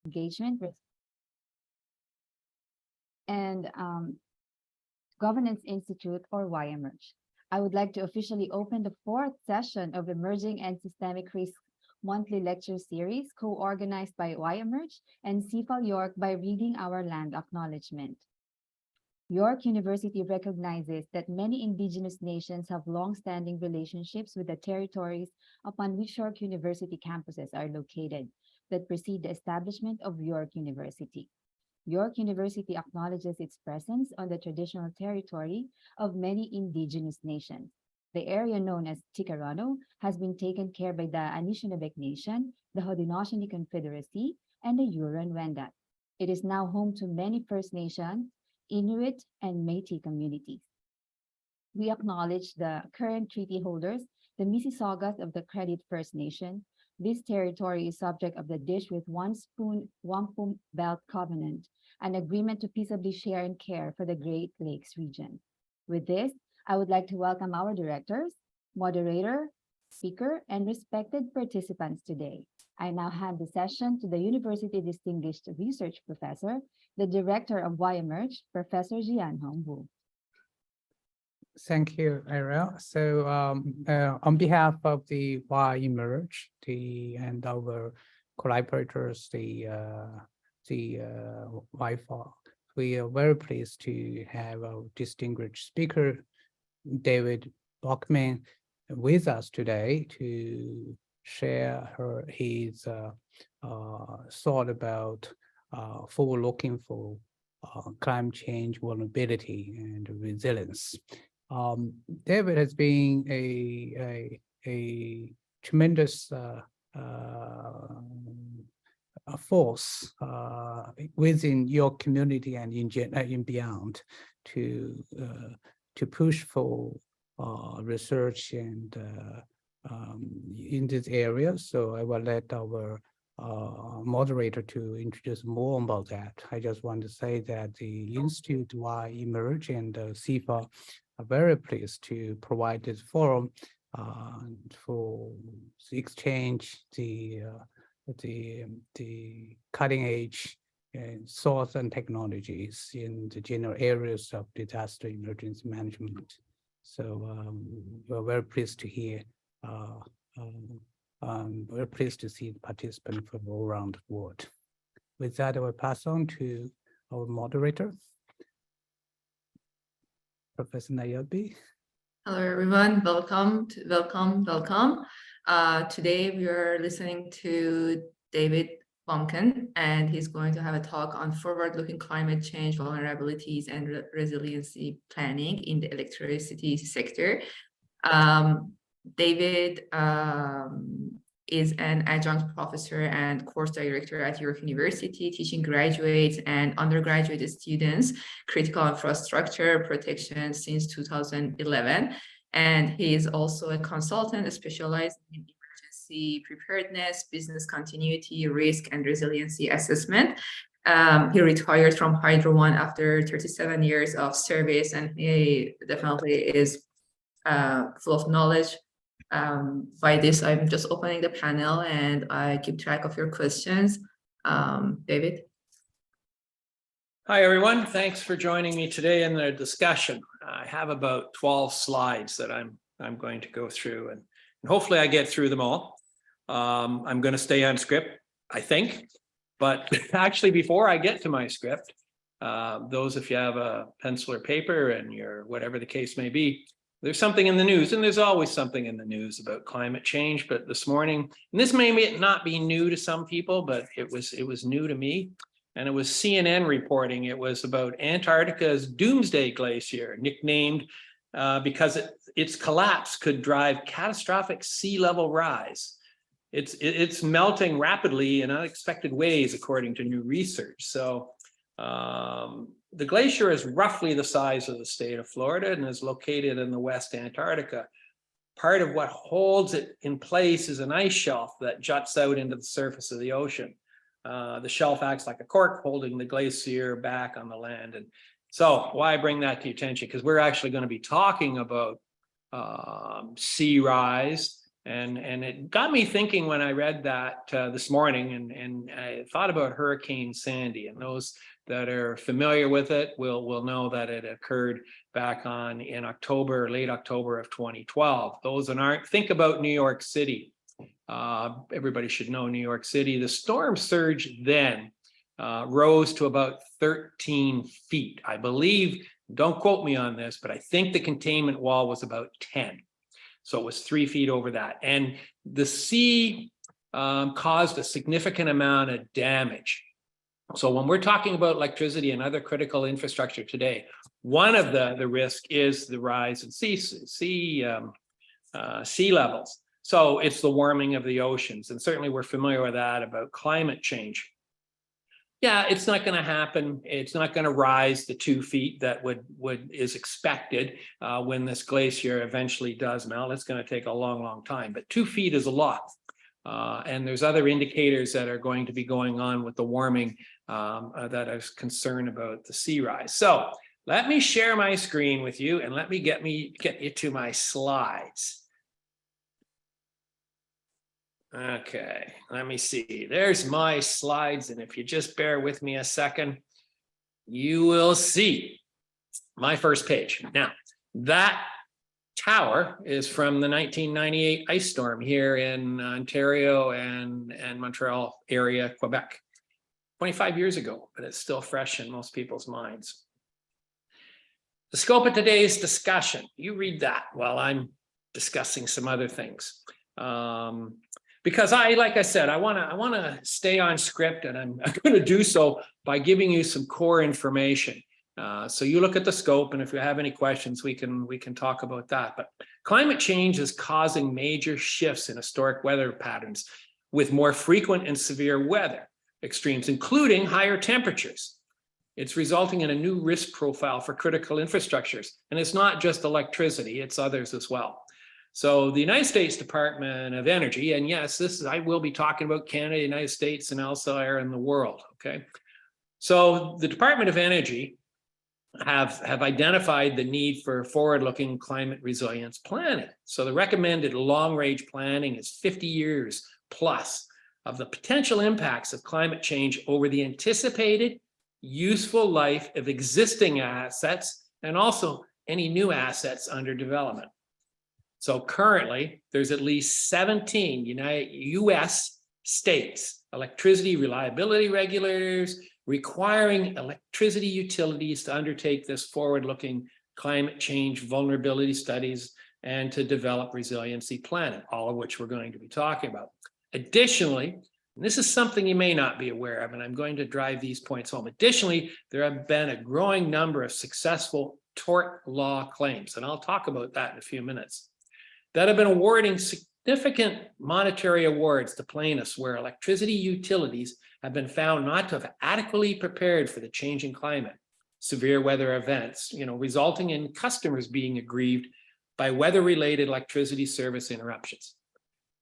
Engagement and Governance Institute, or YMERGE. I would like to officially open the fourth session of Emerging and Systemic Risk monthly lecture series co-organized by YMERGE and CFAL York by reading our land acknowledgement. York University recognizes that many indigenous nations have long-standing relationships with the territories upon which York University campuses are located that precede the establishment of York University. York University acknowledges its presence on the traditional territory of many indigenous nations. The area known as Ticarano has been taken care by the Anishinaabe Nation, the Haudenosaunee Confederacy, and the Huron-Wendat. It is now home to many First Nation, Inuit, and Métis communities. We acknowledge the current treaty holders, the Mississaugas of the Credit First Nation. This territory is subject of the Dish with One Spoon Wampum Belt Covenant, an agreement to peaceably share and care for the Great Lakes region. With this, I would like to welcome our directors, moderator, speaker, and respected participants today. I now hand the session to the University Distinguished Research Professor, the Director of YMERGE, Professor Jianhong Wu. Thank you, Ariel. So on behalf of the YMERGE and our collaborators, the YFAL, we are very pleased to have our distinguished speaker, David Baumken, with us today to share his thought about forward-looking for climate change, vulnerability, and resilience. David has been a tremendous force within your community and in beyond to push for research and in this area. So I will let our moderator to introduce more about that. I just want to say that the Institute YMERGE and CFA are very pleased to provide this forum for the exchange, the cutting edge thoughts and technologies in the general areas of disaster emergency management. So we're very pleased to hear. We're pleased to see the participants from all around the world. With that, I will pass on to our moderator, Professor Nayeli. Hello, everyone. Welcome. Today, we are listening to David Baumken, and he's going to have a talk on forward-looking climate change vulnerabilities and resiliency planning in the electricity sector. David is an adjunct professor and course director at York University, teaching graduates and undergraduate students critical infrastructure protection since 2011. And he is also a consultant specialized in emergency preparedness, business continuity, risk, and resiliency assessment. He retired from Hydro One after 37 years of service, and he definitely is full of knowledge. By this, I'm just opening the panel and I keep track of your questions. David. Hi, everyone. Thanks for joining me today in the discussion. I have about 12 slides that I'm going to go through, and hopefully I get through them all. I'm going to stay on script, I think, but actually before I get to my script, those if you have a pencil or paper and your whatever the case may be, there's something in the news, and there's always something in the news about climate change. But this morning, and this may not be new to some people, but it was new to me. And it was CNN reporting. It was about Antarctica's Doomsday Glacier, nicknamed because its collapse could drive catastrophic sea level rise. It's melting rapidly in unexpected ways, according to new research. So the glacier is roughly the size of the state of Florida and is located in the West Antarctica. Part of what holds it in place is an ice shelf that juts out into the surface of the ocean. The shelf acts like a cork, holding the glacier back on the land. And so why bring that to your attention? Because we're actually going to be talking about sea rise And it got me thinking when I read that this morning, and I thought about Hurricane Sandy, and those that are familiar with it will know that it occurred back in October, late October of 2012. Those that aren't, think about New York City. Everybody should know New York City. The storm surge then rose to about 13 feet. I believe, don't quote me on this, but I think the containment wall was about 10. So it was 3 feet over that. And the sea caused a significant amount of damage. So when we're talking about electricity and other critical infrastructure today, one of the risk is the rise in sea levels. So it's the warming of the oceans. And certainly we're familiar with that about climate change. Yeah, it's not going to happen. It's not going to rise the 2 feet that is expected when this glacier eventually does melt. It's going to take a long, long time, but 2 feet is a lot. And there's other indicators that are going to be going on with the warming that is concerned about the sea rise. So let me share my screen with you, and let me get you to my slides. Okay, let me see. There's my slides, and if you just bear with me a second, you will see my first page. Now, that tower is from the 1998 ice storm here in Ontario and Montreal area, Quebec. 25 years ago, but it's still fresh in most people's minds. The scope of today's discussion, you read that while I'm discussing some other things. Because like I said, I want to stay on script, and I'm going to do so by giving you some core information. So you look at the scope, and if you have any questions, we can talk about that. But climate change is causing major shifts in historic weather patterns with more frequent and severe weather extremes, including higher temperatures. It's resulting in a new risk profile for critical infrastructures. And it's not just electricity, it's others as well. So the United States Department of Energy, and yes, I will be talking about Canada, United States, and elsewhere in the world, okay? So the Department of Energy have identified the need for forward-looking climate resilience planning. So the recommended long-range planning is 50 years plus of the potential impacts of climate change over the anticipated useful life of existing assets and also any new assets under development. So currently, there's at least 17 US states, electricity reliability regulators, requiring electricity utilities to undertake this forward-looking climate change vulnerability studies and to develop resiliency planning, all of which we're going to be talking about. Additionally, and this is something you may not be aware of, and I'm going to drive these points home. Additionally, there have been a growing number of successful tort law claims, and I'll talk about that in a few minutes, that have been awarding significant monetary awards to plaintiffs where electricity utilities have been found not to have adequately prepared for the changing climate, severe weather events, resulting in customers being aggrieved by weather-related electricity service interruptions.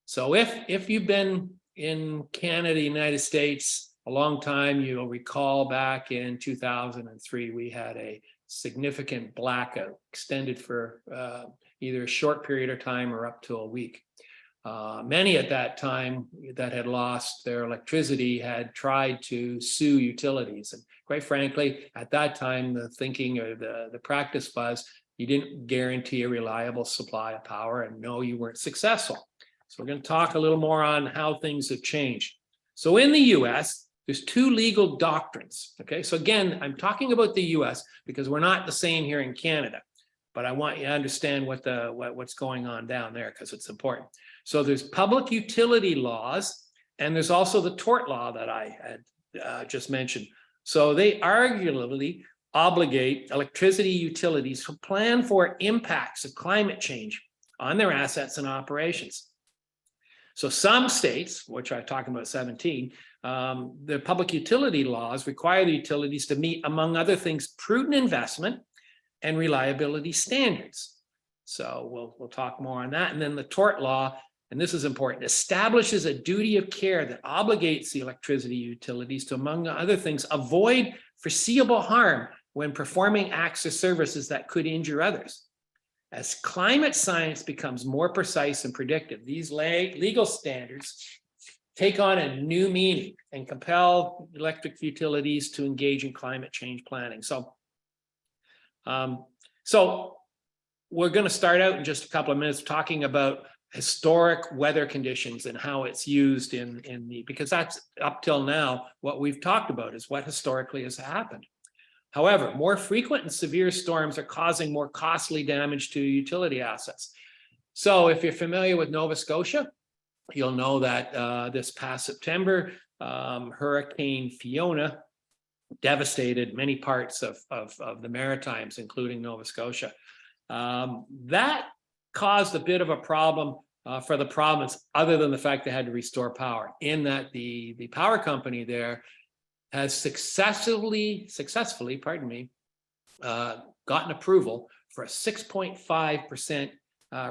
So if you've been in Canada, United States, a long time, you'll recall back in 2003, we had a significant blackout extended for either a short period of time or up to a week. Many at that time that had lost their electricity had tried to sue utilities. And quite frankly, at that time, the thinking or the practice was you didn't guarantee a reliable supply of power, and no, you weren't successful. So we're going to talk a little more on how things have changed. So in the US, there's two legal doctrines. Okay, so again, I'm talking about the US because we're not the same here in Canada, but I want you to understand what's going on down there because it's important. So there's public utility laws, and there's also the tort law that I had just mentioned. So they arguably obligate electricity utilities to plan for impacts of climate change on their assets and operations. So some states, which I'm talking about 17, the public utility laws require the utilities to meet, among other things, prudent investment and reliability standards. So we'll talk more on that. And then the tort law, and this is important, establishes a duty of care that obligates the electricity utilities to, among other things, avoid foreseeable harm when performing acts or services that could injure others. As climate science becomes more precise and predictive, these legal standards take on a new meaning and compel electric utilities to engage in climate change planning. So we're going to start out in just a couple of minutes talking about historic weather conditions and how it's used because that's up till now what we've talked about is what historically has happened. However, more frequent and severe storms are causing more costly damage to utility assets. So if you're familiar with Nova Scotia, you'll know that this past September, Hurricane Fiona devastated many parts of the Maritimes, including Nova Scotia. That caused a bit of a problem for the province, other than the fact they had to restore power, in that the power company there has successfully, gotten approval for a 6.5%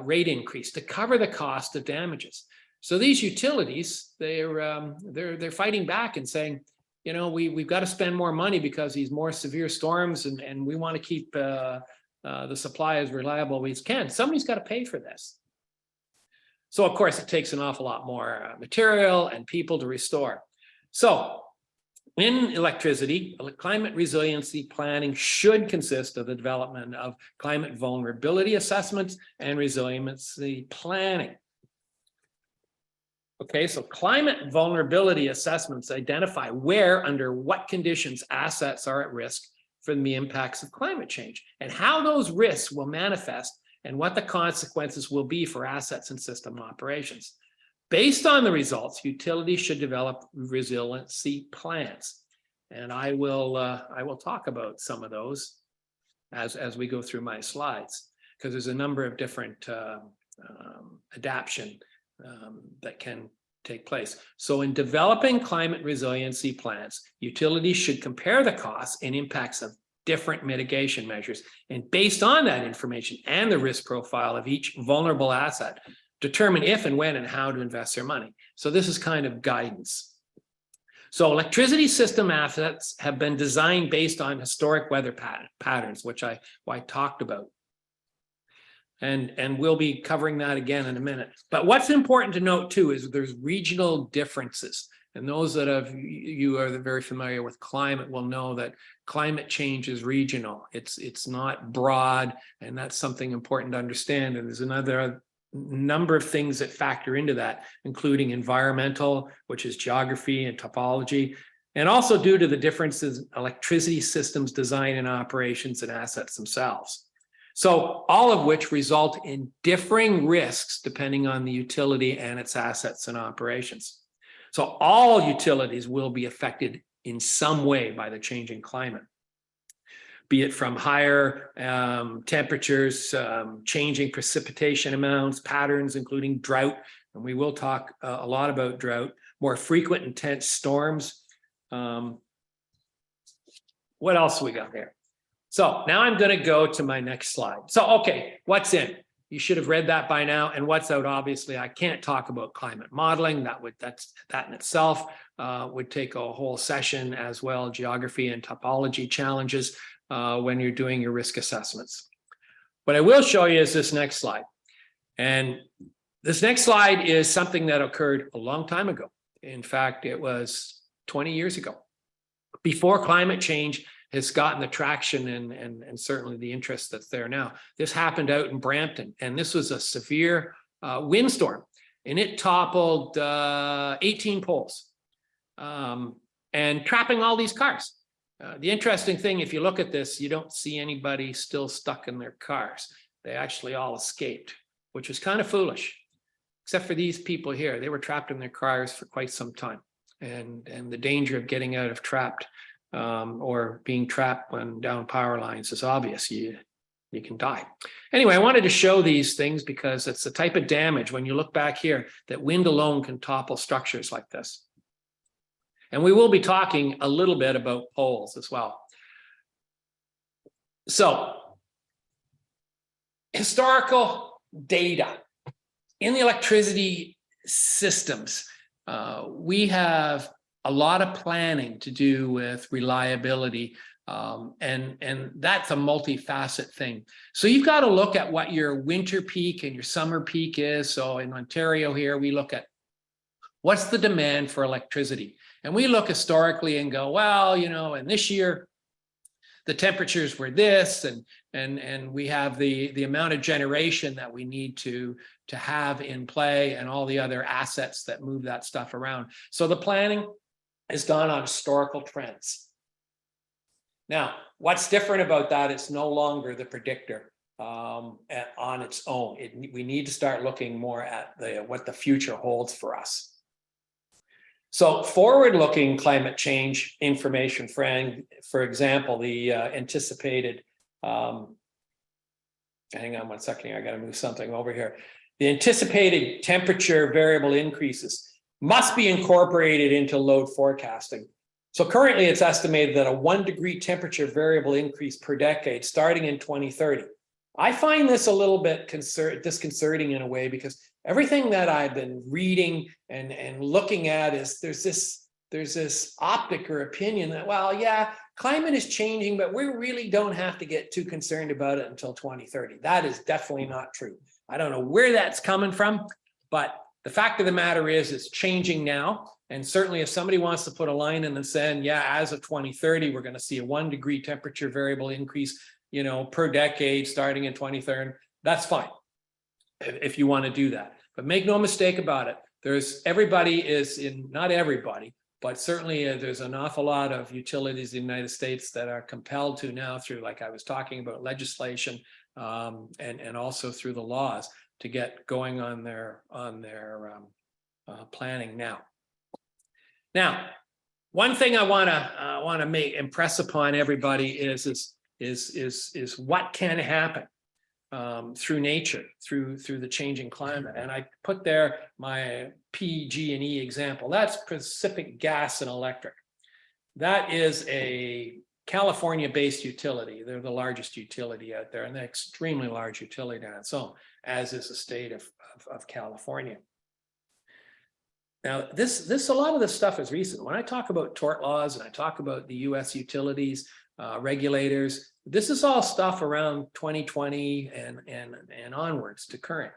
rate increase to cover the cost of damages. So these utilities, they're fighting back and saying, you know, we've got to spend more money because these more severe storms, and we want to keep the supply as reliable as we can. Somebody's got to pay for this. So of course, it takes an awful lot more material and people to restore. So in electricity, climate resiliency planning should consist of the development of climate vulnerability assessments and resiliency planning. Okay, so climate vulnerability assessments identify where, under what conditions, assets are at risk from the impacts of climate change and how those risks will manifest and what the consequences will be for assets and system operations. Based on the results, utilities should develop resiliency plans. And I will talk about some of those as we go through my slides, because there's a number of different adaptation that can take place. So in developing climate resiliency plans, utilities should compare the costs and impacts of different mitigation measures. And based on that information and the risk profile of each vulnerable asset, determine if and when and how to invest their money. So this is kind of guidance. So electricity system assets have been designed based on historic weather patterns, which I talked about. And we'll be covering that again in a minute. But what's important to note too is there's regional differences. And those that you are very familiar with climate will know that climate change is regional. It's not broad, and that's something important to understand. And there's another number of things that factor into that, including environmental, which is geography and topology, and also due to the differences in electricity systems design and operations and assets themselves. So all of which result in differing risks depending on the utility and its assets and operations. So all utilities will be affected in some way by the changing climate, be it from higher temperatures, changing precipitation amounts, patterns, including drought, and we will talk a lot about drought, more frequent intense storms. What else we got there? So now I'm going to go to my next slide. So, okay, what's in? You should have read that by now. And what's out? Obviously, I can't talk about climate modeling. That in itself would take a whole session, as well. Geography and topology challenges when you're doing your risk assessments. What I will show you is this next slide. And this next slide is something that occurred a long time ago. In fact, it was 20 years ago, before climate change has gotten the traction and certainly the interest that's there now. This happened out in Brampton, and this was a severe windstorm, and it toppled 18 poles and trapping all these cars. The interesting thing, if you look at this, you don't see anybody still stuck in their cars. They actually all escaped, which was kind of foolish, except for these people here. They were trapped in their cars for quite some time, and the danger of getting out of trapped or being trapped when down power lines is obvious. You can die. Anyway, I wanted to show these things because it's the type of damage, when you look back here, that wind alone can topple structures like this. And we will be talking a little bit about poles as well. So, historical data. In the electricity systems, we have a lot of planning to do with reliability And that's a multifaceted thing. So you've got to look at what your winter peak and your summer peak is. So in Ontario here, we look at what's the demand for electricity. And we look historically and go, well, you know, and this year, the temperatures were this, and we have the amount of generation that we need to have in play and all the other assets that move that stuff around. So the planning is done on historical trends. Now, what's different about that? It's no longer the predictor on its own. We need to start looking more at what the future holds for us. So forward-looking climate change information, for example, the anticipated, hang on one second here, I got to move something over here. The anticipated temperature variable increases must be incorporated into load forecasting. So currently it's estimated that a 1 degree temperature variable increase per decade starting in 2030. I find this a little bit disconcerting in a way, because everything that I've been reading and looking at is there's this optic or opinion that, well, yeah, climate is changing, but we really don't have to get too concerned about it until 2030. That is definitely not true. I don't know where that's coming from, but the fact of the matter is it's changing now. And certainly if somebody wants to put a line in the sand, yeah, as of 2030, we're going to see a 1 degree temperature variable increase, you know, per decade starting in 2030, that's fine if you want to do that. But make no mistake about it. Not everybody, but certainly there's an awful lot of utilities in the United States that are compelled to now through, like I was talking about, legislation and also through the laws to get going on their planning now. Now, one thing I want to impress upon everybody is what can happen through nature, through the changing climate. And I put there my PG&E example. That's Pacific Gas and Electric. That is a California-based utility. They're the largest utility out there, and they're extremely large utility on its own, as is the state of California. Now, a lot of this stuff is recent. When I talk about tort laws and I talk about the U.S. utilities, regulators, this is all stuff around 2020 and onwards to current.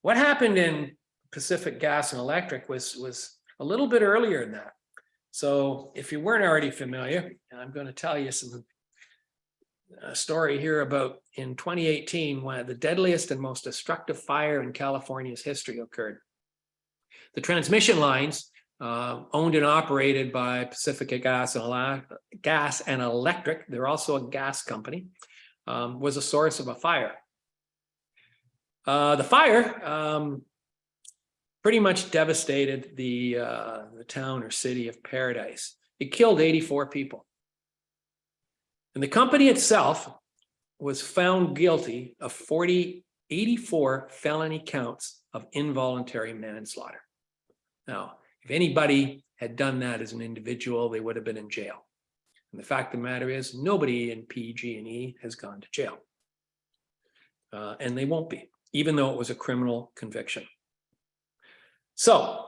What happened in Pacific Gas and Electric was a little bit earlier than that. So if you weren't already familiar, I'm going to tell you a story here about in 2018, when the deadliest and most destructive fire in California's history occurred. The transmission lines owned and operated by Pacific Gas and Electric, they're also a gas company, was a source of a fire. The fire pretty much devastated the town or city of Paradise. It killed 84 people. And the company itself was found guilty of 84 felony counts of involuntary manslaughter. Now, if anybody had done that as an individual, they would have been in jail. And the fact of the matter is, nobody in PG&E has gone to jail. And they won't be, even though it was a criminal conviction. So,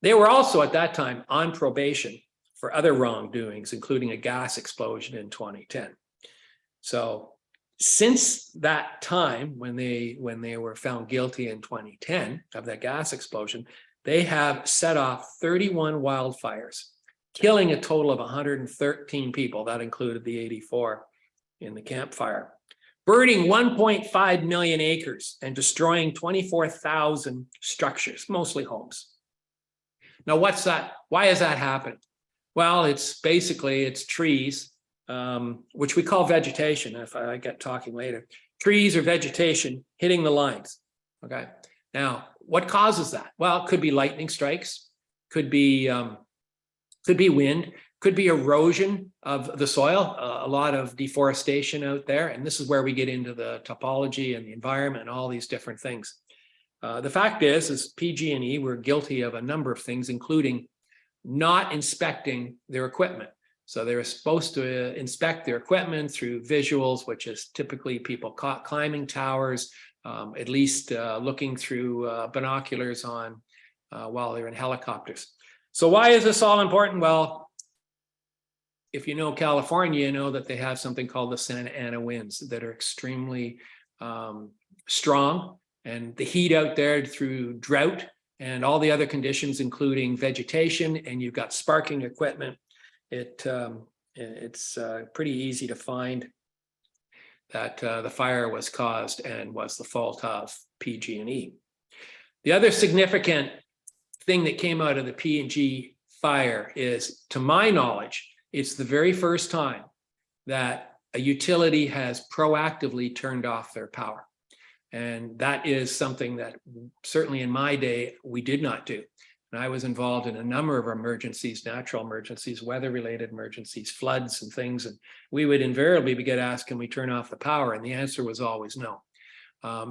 they were also at that time on probation for other wrongdoings, including a gas explosion in 2010. So, since that time, when they were found guilty in 2010 of that gas explosion, they have set off 31 wildfires, killing a total of 113 people. That included the 84 in the campfire, burning 1.5 million acres and destroying 24,000 structures, mostly homes. Now, what's that? Why has that happened? Well, it's trees, which we call vegetation, if I get talking later. Trees or vegetation hitting the lines, okay? Now, what causes that? Well, it could be lightning strikes, could be wind, could be erosion of the soil, a lot of deforestation out there, and this is where we get into the topology and the environment and all these different things. The fact is PG&E were guilty of a number of things, including not inspecting their equipment. So they were supposed to inspect their equipment through visuals, which is typically people caught climbing towers, at least looking through binoculars on while they're in helicopters. So why is this all important? Well, if you know California, you know that they have something called the Santa Ana winds that are extremely strong, and the heat out there through drought and all the other conditions, including vegetation, and you've got sparking equipment. It's pretty easy to find that the fire was caused and was the fault of PG&E. The other significant thing that came out of the P&G fire is, to my knowledge, it's the very first time that a utility has proactively turned off their power. And that is something that certainly in my day, we did not do. And I was involved in a number of emergencies, natural emergencies, weather-related emergencies, floods and things. And we would invariably get asked, can we turn off the power? And the answer was always no,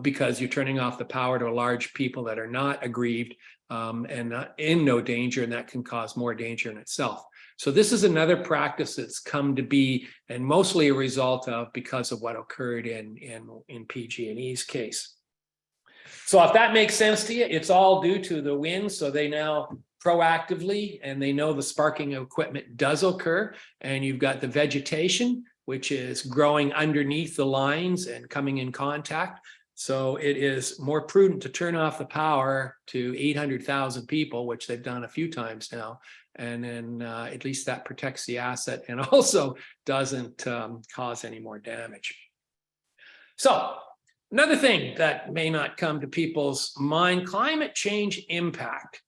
because you're turning off the power to a large people that are not aggrieved and not in no danger, and that can cause more danger in itself. So this is another practice that's come to be, and mostly a result of because of what occurred in PG&E's case. So if that makes sense to you, it's all due to the wind. So they now proactively, and they know the sparking equipment does occur, and you've got the vegetation, which is growing underneath the lines and coming in contact. So it is more prudent to turn off the power to 800,000 people, which they've done a few times now. And then at least that protects the asset and also doesn't cause any more damage. So another thing that may not come to people's mind, climate change impact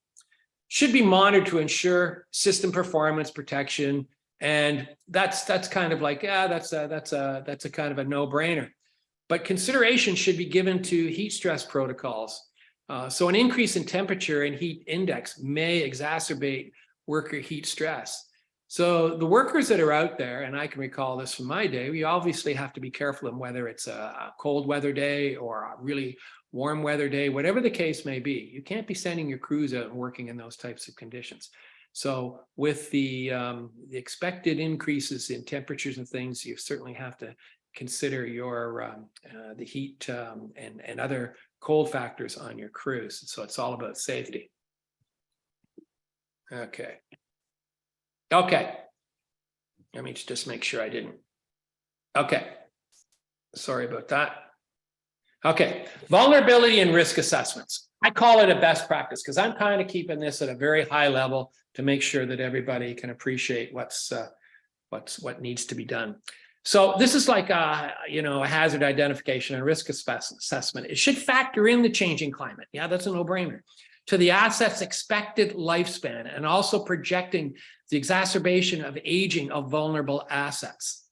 should be monitored to ensure system performance protection. And that's kind of like, yeah, that's a kind of a no-brainer. But consideration should be given to heat stress protocols. So an increase in temperature and heat index may exacerbate worker heat stress. So the workers that are out there, and I can recall this from my day, we obviously have to be careful of whether it's a cold weather day or a really warm weather day, whatever the case may be. You can't be sending your crews out and working in those types of conditions. So with the expected increases in temperatures and things, you certainly have to consider your the heat and other cold factors on your crews. So it's all about safety. Okay. Let me just make sure I didn't. Okay. Sorry about that. Okay. Vulnerability and risk assessments. I call it a best practice because I'm kind of keeping this at a very high level to make sure that everybody can appreciate what needs to be done. So this is like a hazard identification and risk assessment. It should factor in the changing climate. Yeah, that's a no-brainer. To the asset's expected lifespan, and also projecting the exacerbation of aging of vulnerable assets.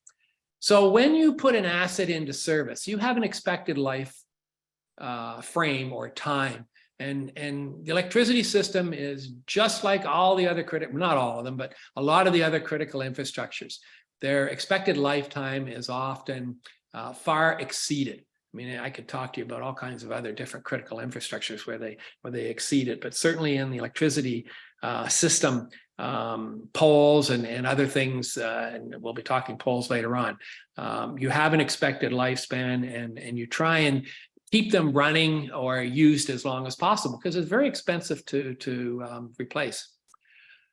So when you put an asset into service, you have an expected life frame or time. And the electricity system is just like all the other not all of them, but a lot of the other critical infrastructures. Their expected lifetime is often far exceeded. I mean, I could talk to you about all kinds of other different critical infrastructures where they exceed it, but certainly in the electricity system, poles and other things, and we'll be talking poles later on. You have an expected lifespan, and you try and keep them running or used as long as possible because it's very expensive to replace.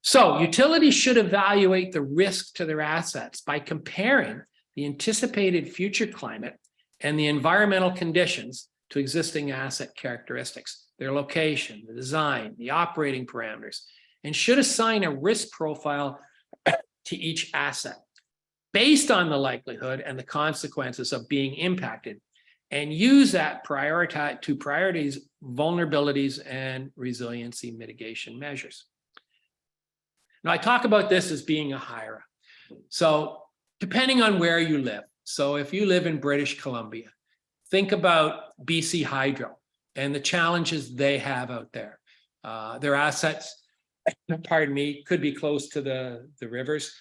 So utilities should evaluate the risk to their assets by comparing the anticipated future climate and the environmental conditions to existing asset characteristics, their location, the design, the operating parameters, and should assign a risk profile to each asset based on the likelihood and the consequences of being impacted, and use that to prioritize vulnerabilities and resiliency mitigation measures. Now, I talk about this as being a HIRA. So depending on where you live, so if you live in British Columbia, think about BC Hydro and the challenges they have out there. Their assets, pardon me, could be close to the rivers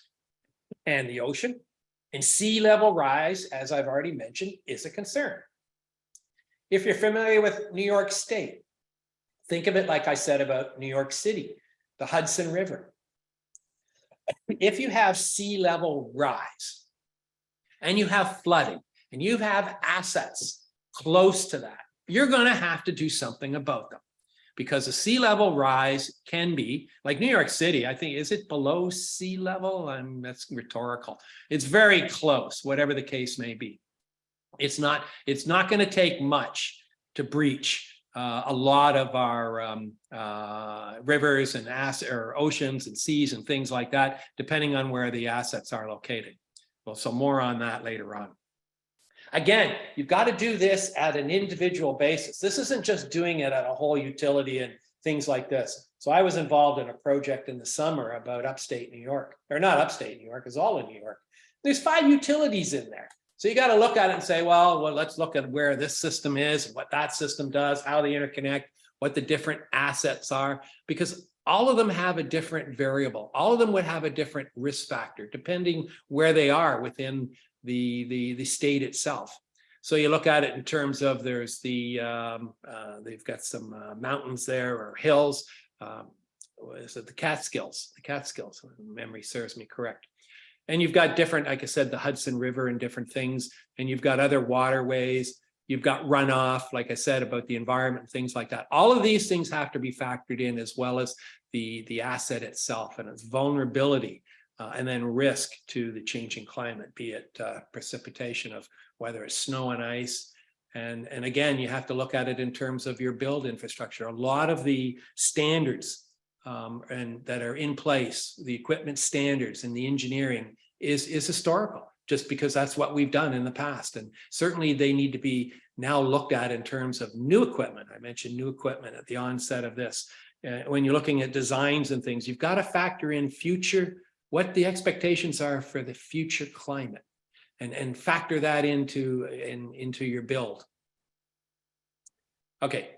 and the ocean. And sea level rise, as I've already mentioned, is a concern. If you're familiar with New York State, think of it like I said about New York City, the Hudson River. If you have sea level rise and you have flooding and you have assets close to that, you're going to have to do something about them. because the sea level rise can be, like New York City, I think, is it below sea level? That's rhetorical. It's very close, whatever the case may be. It's not going to take much to breach a lot of our rivers and or oceans and seas and things like that, depending on where the assets are located. Well, so more on that later on. Again, you've got to do this at an individual basis. This isn't just doing it at a whole utility and things like this. So I was involved in a project in the summer about upstate New York, or not upstate New York, it's all in New York. There's 5 utilities in there. So you got to look at it and say, well, let's look at where this system is, what that system does, how they interconnect, what the different assets are, because all of them have a different variable. All of them would have a different risk factor, depending where they are within the state itself. So you look at it in terms of there's they've got some mountains there or hills. Is it the Catskills? The Catskills, if memory serves me correct. And you've got different, like I said, the Hudson River and different things. And you've got other waterways. You've got runoff, like I said, about the environment, things like that. All of these things have to be factored in, as well as the asset itself and its vulnerability, and then risk to the changing climate, be it precipitation of whether it's snow and ice. And again, you have to look at it in terms of your build infrastructure. A lot of the standards and that are in place, the equipment standards and the engineering is historical, just because that's what we've done in the past. And certainly they need to be now looked at in terms of new equipment. I mentioned new equipment at the onset of this. When you're looking at designs and things, you've got to factor in what the expectations are for the future climate, and factor that into your build. Okay,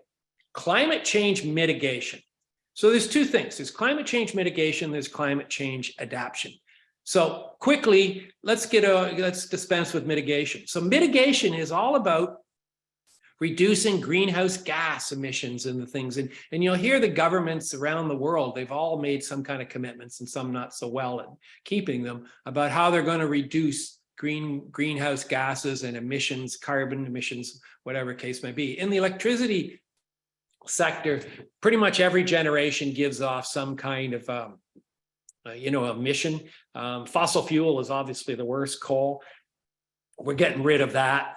climate change mitigation. So there's 2 things. There's climate change mitigation, there's climate change adaptation. So quickly, let's dispense with mitigation. So mitigation is all about reducing greenhouse gas emissions and the things. And you'll hear the governments around the world, they've all made some kind of commitments, and some not so well at keeping them, about how they're going to reduce greenhouse gases and emissions, carbon emissions, whatever case may be. In the electricity sector, pretty much every generation gives off some kind of emission. Fossil fuel is obviously the worst. Coal, we're getting rid of that.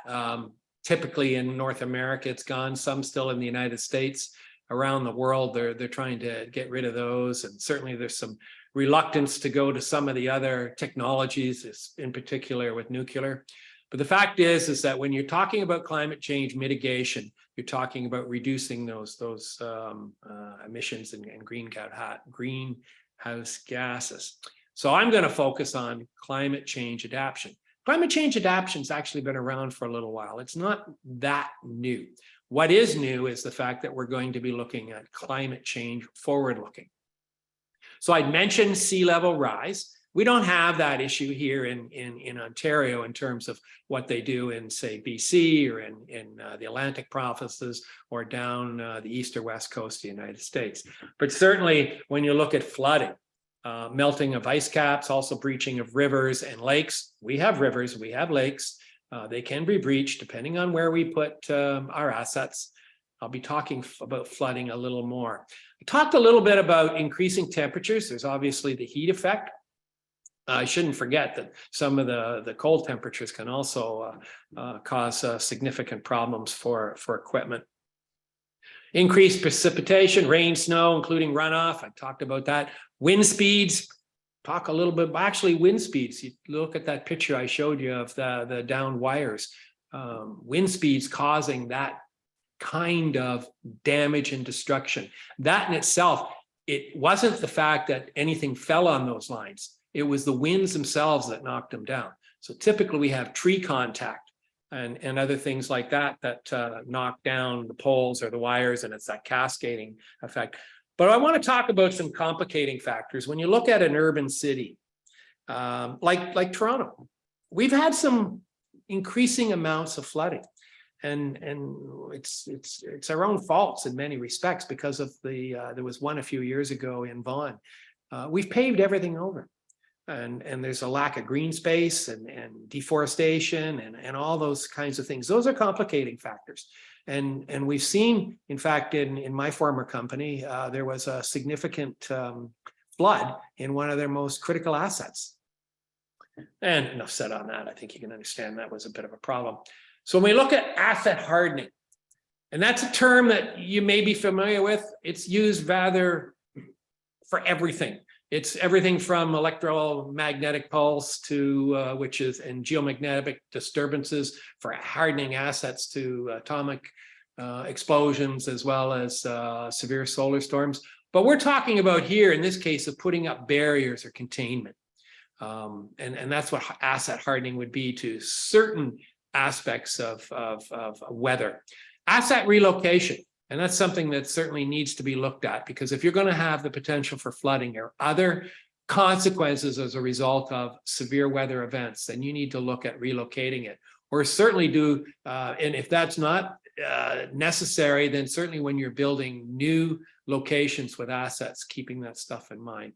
Typically in North America, it's gone. Some still in the United States. Around the world, they're trying to get rid of those. And certainly there's some reluctance to go to some of the other technologies, in particular with nuclear. But the fact is that when you're talking about climate change mitigation, you're talking about reducing those emissions and greenhouse gases. So I'm going to focus on climate change adaptation. Climate change adaptation has actually been around for a little while. It's not that new. What is new is the fact that we're going to be looking at climate change forward-looking. So I'd mentioned sea level rise. We don't have that issue here in Ontario in terms of what they do in, say, BC or in the Atlantic provinces or down the east or west coast of the United States. But certainly when you look at flooding, melting of ice caps, also breaching of rivers and lakes. We have rivers, we have lakes. They can be breached depending on where we put our assets. I'll be talking about flooding a little more. I talked a little bit about increasing temperatures. There's obviously the heat effect. I shouldn't forget that some of the cold temperatures can also cause significant problems for equipment. Increased precipitation, rain, snow, including runoff. I talked about that. Wind speeds, talk a little bit, actually wind speeds. You look at that picture I showed you of the downed wires. Wind speeds causing that kind of damage and destruction. That in itself, it wasn't the fact that anything fell on those lines. It was the winds themselves that knocked them down. So typically we have tree contact and other things like that knock down the poles or the wires, and it's that cascading effect. But I want to talk about some complicating factors. When you look at an urban city, like Toronto, we've had some increasing amounts of flooding, and it's our own faults in many respects because of there was one a few years ago in Vaughan. We've paved everything over. and there's a lack of green space and deforestation and all those kinds of things. Those are complicating factors. And we've seen, in fact, in my former company, there was a significant flood in one of their most critical assets. And enough said on that. I think you can understand that was a bit of a problem. So when we look at asset hardening, and that's a term that you may be familiar with, it's used rather for everything. It's everything from electromagnetic pulse to and geomagnetic disturbances for hardening assets to atomic explosions, as well as severe solar storms. But we're talking about here, in this case, of putting up barriers or containment. And that's what asset hardening would be to certain aspects of weather. Asset relocation. And that's something that certainly needs to be looked at, because if you're going to have the potential for flooding or other consequences as a result of severe weather events, then you need to look at relocating it, or certainly do, and if that's not necessary, then certainly when you're building new locations with assets, keeping that stuff in mind.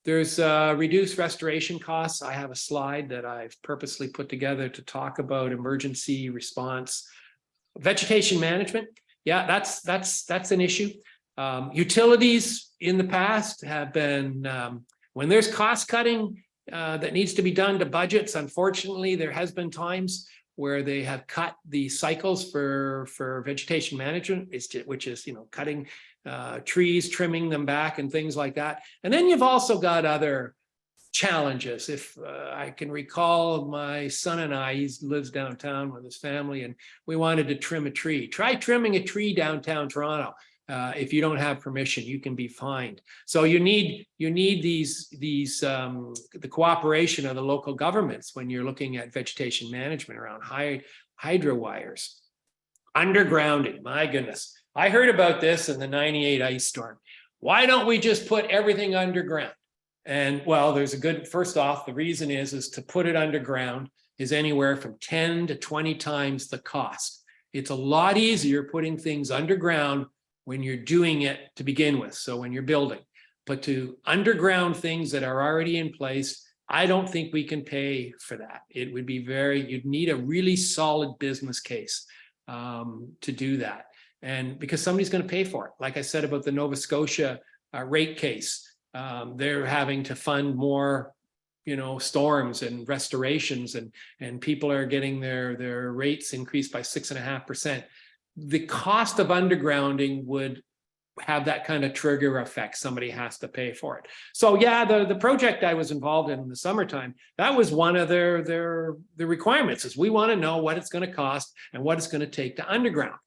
There's reduced restoration costs. I have a slide that I've purposely put together to talk about emergency response. Vegetation management. Yeah, that's an issue. Utilities in the past have been, when there's cost cutting that needs to be done to budgets, unfortunately, there has been times where they have cut the cycles for vegetation management, which is, cutting trees, trimming them back and things like that. And then you've also got other challenges. If I can recall, my son and I, he lives downtown with his family, and we wanted to trim a tree. Try trimming a tree downtown Toronto. If you don't have permission, you can be fined. So you need the cooperation of the local governments when you're looking at vegetation management around hydro wires. Undergrounding, my goodness. I heard about this in the '98 ice storm. Why don't we just put everything underground? And well, there's a good, first off, the reason is to put it underground is anywhere from 10 to 20 times the cost. It's a lot easier putting things underground when you're doing it to begin with. So when you're building, but to underground things that are already in place, I don't think we can pay for that. It would be you'd need a really solid business case to do that. And because somebody's going to pay for it. Like I said about the Nova Scotia rate case, they're having to fund more, storms and restorations, and people are getting their rates increased by 6.5%. The cost of undergrounding would have that kind of trigger effect. Somebody has to pay for it. So yeah, the project I was involved in the summertime, that was one of the requirements, is we want to know what it's going to cost and what it's going to take to underground.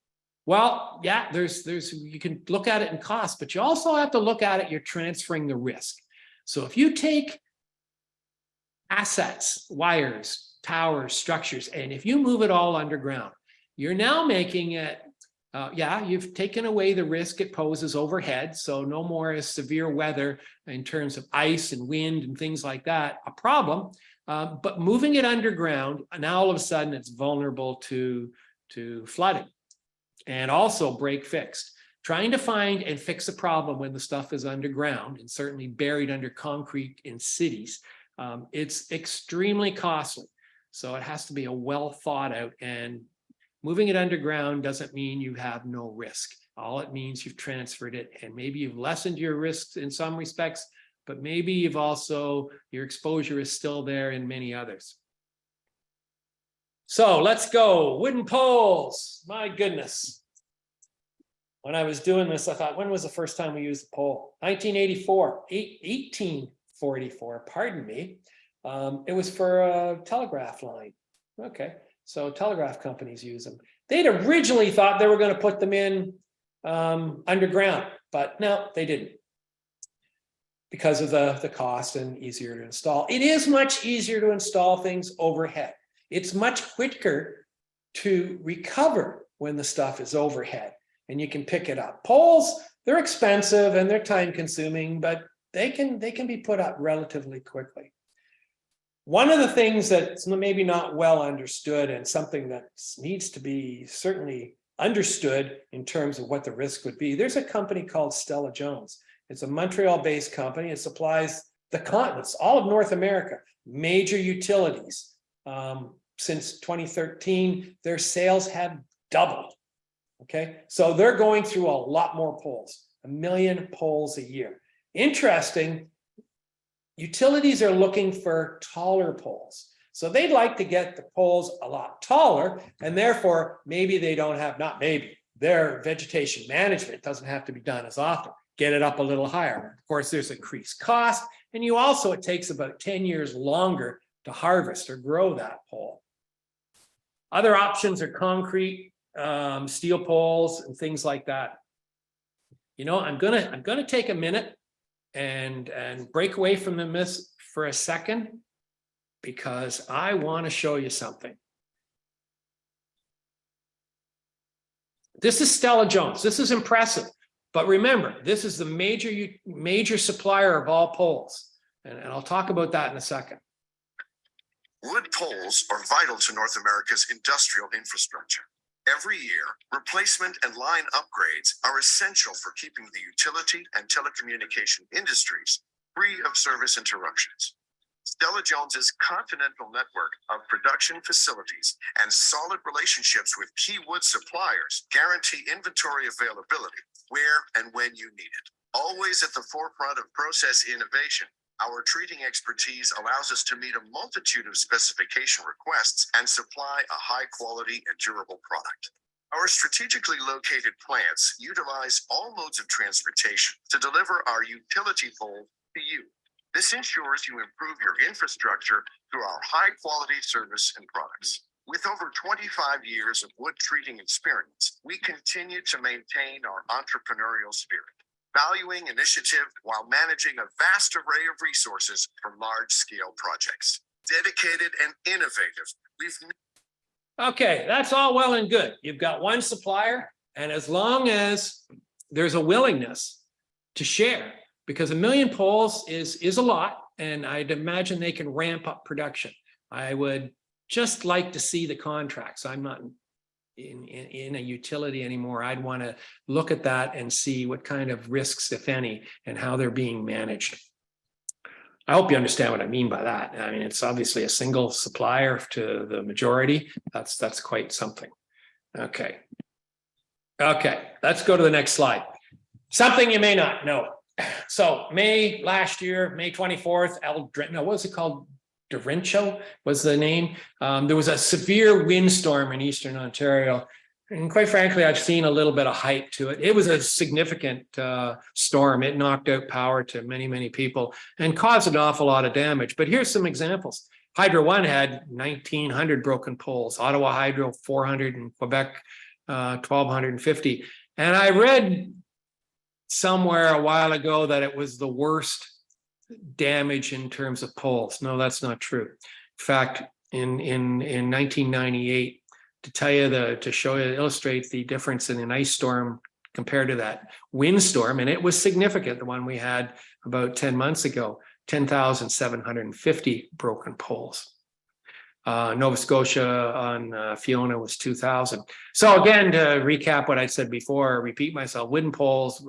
Well, yeah, you can look at it in cost, but you also have to look at it, you're transferring the risk. So if you take assets, wires, towers, structures, and if you move it all underground, you're now making it, you've taken away the risk it poses overhead. So no more severe weather in terms of ice and wind and things like that, a problem. But moving it underground, now all of a sudden it's vulnerable to flooding. And also break fixed. Trying to find and fix a problem when the stuff is underground and certainly buried under concrete in cities, it's extremely costly. So it has to be a well thought out, and moving it underground doesn't mean you have no risk. All it means you've transferred it, and maybe you've lessened your risks in some respects, but maybe you've also, your exposure is still there in many others. So let's go. Wooden poles. My goodness. When I was doing this, I thought, when was the first time we used a pole? 1844, pardon me. It was for a telegraph line. Okay, so telegraph companies use them. They'd originally thought they were going to put them in underground, but no, they didn't. Because of the cost and easier to install. It is much easier to install things overhead. It's much quicker to recover when the stuff is overhead and you can pick it up. Poles, they're expensive and they're time consuming, but they can be put up relatively quickly. One of the things that's maybe not well understood, and something that needs to be certainly understood in terms of what the risk would be, there's a company called Stella Jones. It's a Montreal-based company. It supplies the continents, all of North America, major utilities, since 2013, their sales have doubled. Okay, so they're going through a lot more poles, 1 million poles a year. Interesting, utilities are looking for taller poles. So they'd like to get the poles a lot taller, and therefore maybe they don't have, not maybe, their vegetation management doesn't have to be done as often. Get it up a little higher. Of course, there's increased cost, and you also, it takes about 10 years longer to harvest or grow that pole. Other options are concrete, steel poles, and things like that. You know, I'm gonna take a minute and break away from the myths for a second, because I want to show you something. This is Stella Jones. This is impressive. But remember, this is the major supplier of all poles. And I'll talk about that in a second. Wood poles are vital to North America's industrial infrastructure. Every year, replacement and line upgrades are essential for keeping the utility and telecommunication industries free of service interruptions. Stella Jones's continental network of production facilities and solid relationships with key wood suppliers guarantee inventory availability where and when you need it. Always at the forefront of process innovation, our treating expertise allows us to meet a multitude of specification requests and supply a high quality and durable product. Our strategically located plants utilize all modes of transportation to deliver our utility pole to you. This ensures you improve your infrastructure through our high-quality service and products. With over 25 years of wood treating experience, we continue to maintain our entrepreneurial spirit, valuing initiative while managing a vast array of resources for large-scale projects. Dedicated and innovative, Okay, that's all well and good. You've got one supplier, and as long as there's a willingness to share, because 1 million poles is a lot, and I'd imagine they can ramp up production. I would just like to see the contracts. I'm not in a utility anymore. I'd want to look at that and see what kind of risks, if any, and how they're being managed. I hope you understand what I mean by that. I mean, it's obviously a single supplier to the majority. That's quite something. Okay, let's go to the next slide. Something you may not know. So May last year, May 24th, what was it called? Derecho was the name. There was a severe windstorm in Eastern Ontario. And quite frankly, I've seen a little bit of hype to it. It was a significant storm. It knocked out power to many, many people and caused an awful lot of damage. But here's some examples. Hydro One had 1,900 broken poles. Ottawa Hydro, 400, and Quebec, 1,250. And I read somewhere a while ago that it was the worst damage in terms of poles. No, that's not true. In fact, in 1998, to illustrate the difference in an ice storm compared to that windstorm, and it was significant, the one we had about 10 months ago, 10,750 broken poles. Nova Scotia on Fiona was 2,000. So again, to recap what I said before, repeat myself, wooden poles